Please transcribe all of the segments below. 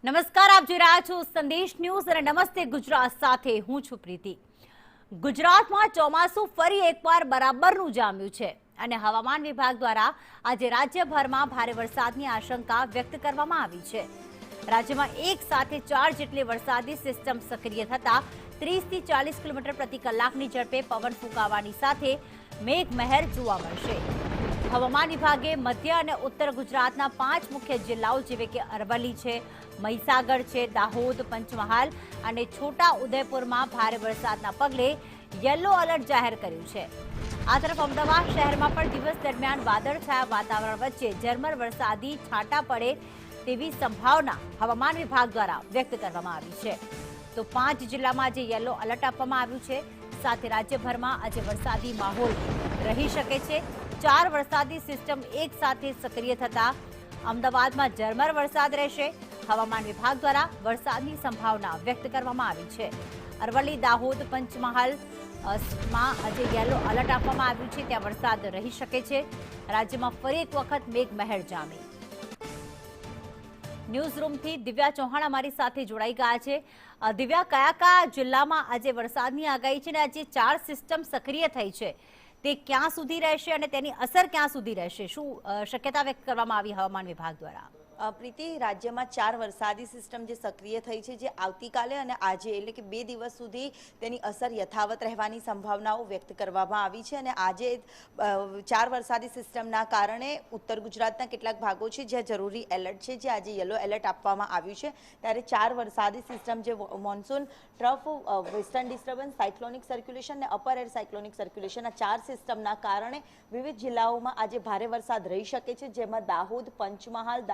નમસ્કાર, આપ જોઈ રહ્યા છો સંદેશ ન્યૂઝ અને નમસ્તે ગુજરાત સાથે હું છું પ્રીતિ। ગુજરાતમાં ચોમાસું ફરી એકવાર બરાબરનું જામ્યું છે અને હવામાન વિભાગ દ્વારા આજે રાજ્યભરમાં ભારે વરસાદની આશંકા વ્યક્ત કરવામાં આવી છે। રાજ્યમાં એક સાથે 4 જેટલી વરસાદી સિસ્ટમ સક્રિય થતા 30 થી 40 કિલોમીટર પ્રતિ કલાકની ઝડપે પવન ફૂંકાવાની સાથે મેઘમહેર જોવા મળશે। હવામાન વિભાગે મધ્ય અને ઉત્તર ગુજરાતના 5 મુખ્ય જિલ્લાઓ જેવે કે અરવલ્લી છે, મહીસાગર છે, દાહોદ, પંચમહાલ અને છોટા ઉદેપુરમાં ભારે વરસાદના પગલે યલો એલર્ટ જાહેર કર્યું છે। આ તરફ અમદાવાદ શહેરમાં પણ દિવસ દરમિયાન વાદળછાયા વાતાવરણ વચ્ચે ઝરમર વરસાદી છાંટા પડે તેવી સંભાવના હવામાન વિભાગ દ્વારા વ્યક્ત કરવામાં આવી છે। તો 5 જિલ્લામાં આજે યલો એલર્ટ આપવામાં આવ્યું છે। સાથે રાજ્યભરમાં આજે વરસાદી માહોલ રહી શકે છે। 4 વરસાદી સિસ્ટમ એક સાથે સક્રિય થતા અમદાવાદમાં ઝરમર વરસાદ રહેશે। હવામાન વિભાગ દ્વારા વરસાદની સંભાવના વ્યક્ત કરવામાં આવી છે। અરવલ્લી, દાહોદ, પંચમહાલ માં આજે યલો એલર્ટ આપવામાં આવ્યું છે, ત્યાં વરસાદ રહી શકે છે। રાજ્યમાં ફરી એક વખત મેઘમહેર જામી। ન્યૂઝ રૂમથી દિવ્યા ચૌહાણ અમારી સાથે જોડાઈ ગયા છે। દિવ્યા, કયા કયા જિલ્લામાં આજે વરસાદની આગાહી છે અને આજે 4 સિસ્ટમ સક્રિય થઈ છે તે ક્યાં સુધી રહેશે અને તેની અસર ક્યાં સુધી રહેશે, શું શક્યતા વ્યક્ત કરવામાં આવી હવામાન વિભાગ દ્વારા? પ્રીતિ, રાજ્યમાં 4 વરસાદી સિસ્ટમ જે સક્રિય થઈ છે, જે આવતીકાલે અને આજે એટલે કે 2 દિવસ સુધી તેની અસર યથાવત રહેવાની સંભાવનાઓ વ્યક્ત કરવામાં આવી છે। અને આજે 4 વરસાદી સિસ્ટમના કારણે ઉત્તર ગુજરાતના કેટલાક ભાગો છે જ્યાં જરૂરી એલર્ટ છે, જે આજે યલો એલર્ટ આપવામાં આવ્યું છે। ત્યારે 4 વરસાદી સિસ્ટમ જે monsoon trough, western disturbance, cyclonic circulation અને અપર એર સાયક્લોનિક સર્ક્યુલેશન, આ 4 સિસ્ટમના કારણે વિવિધ જિલ્લાઓમાં આજે ભારે વરસાદ રહી શકે છે, જેમાં દાહોદ, પંચમહાલ,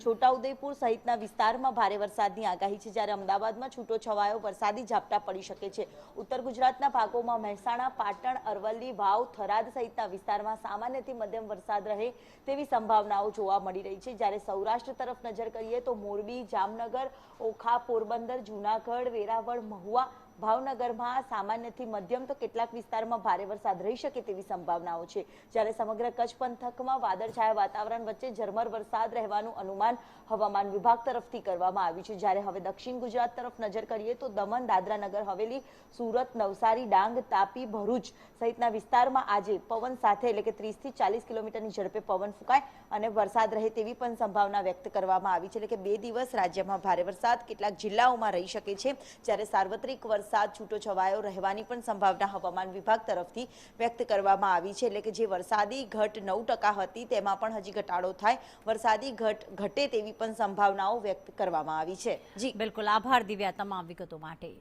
છોટાઉદેપુર સહિતના વિસ્તારમાં ભારે વરસાદની આગાહી છે। જ્યારે અમદાવાદમાં છૂટો છવાયો વરસાદી ઝાપટા પડી શકે છે। ઉત્તર ગુજરાતના ભાગોમાં મહેસાણા, પાટણ, અરવલ્લી, વાવ, થરાદ સહિતના વિસ્તારમાં સામાન્યથી મધ્યમ વરસાદ રહે તેવી સંભાવનાઓ જોવા મળી રહી છે। જ્યારે સૌરાષ્ટ્ર તરફ નજર કરીએ તો મોરબી, જામનગર, ઓખા, પોરબંદર, જૂનાગઢ, વેરાવળ, મહુવા, ભાવનગરમાં સામાન્યથી મધ્યમ તો કેટલાક વિસ્તારમાં ભારે વરસાદ રહી શકે તેવી સંભાવનાઓ છે। જ્યારે સમગ્ર કચ્છ પંથકમાં વાદળછાયા વાતાવરણ વચ્ચે ઝરમર વરસાદ રહેવાનું અનુમાન હવામાન વિભાગ તરફથી કરવામાં આવ્યું છે। જ્યારે હવે દક્ષિણ ગુજરાત તરફ નજર કરીએ તો દમણ, દાદરા નગર હવેલી, સુરત, નવસારી, ડાંગ, તાપી, ભરૂચ સહિતના વિસ્તારમાં આજે પવન સાથે એટલે કે 30 થી 40 કિલોમીટરની ઝડપે પવન ફૂંકાય અને વરસાદ રહે તેવી પણ સંભાવના વ્યક્ત કરવામાં આવી છે। એટલે કે 2 દિવસ રાજ્યમાં ભારે વરસાદ કેટલાક જિલ્લાઓમાં રહી શકે છે, જ્યારે સાર્વત્રિક વરસાદ છૂટો છવાયો રહેવાની પણ સંભાવના હવામાન વિભાગ તરફથી વ્યક્ત કરવામાં આવી છે। એટલે કે જે વરસાદી ઘટ 9% હતી તેમાં પણ હજી ઘટાડો થાય, વરસાદી ઘટ ઘટે તેવી પણ સંભાવનાઓ વ્યક્ત કરવામાં આવી છે। જી બિલકુલ, આભાર દિવ્યા તમામ વિગતો માટે।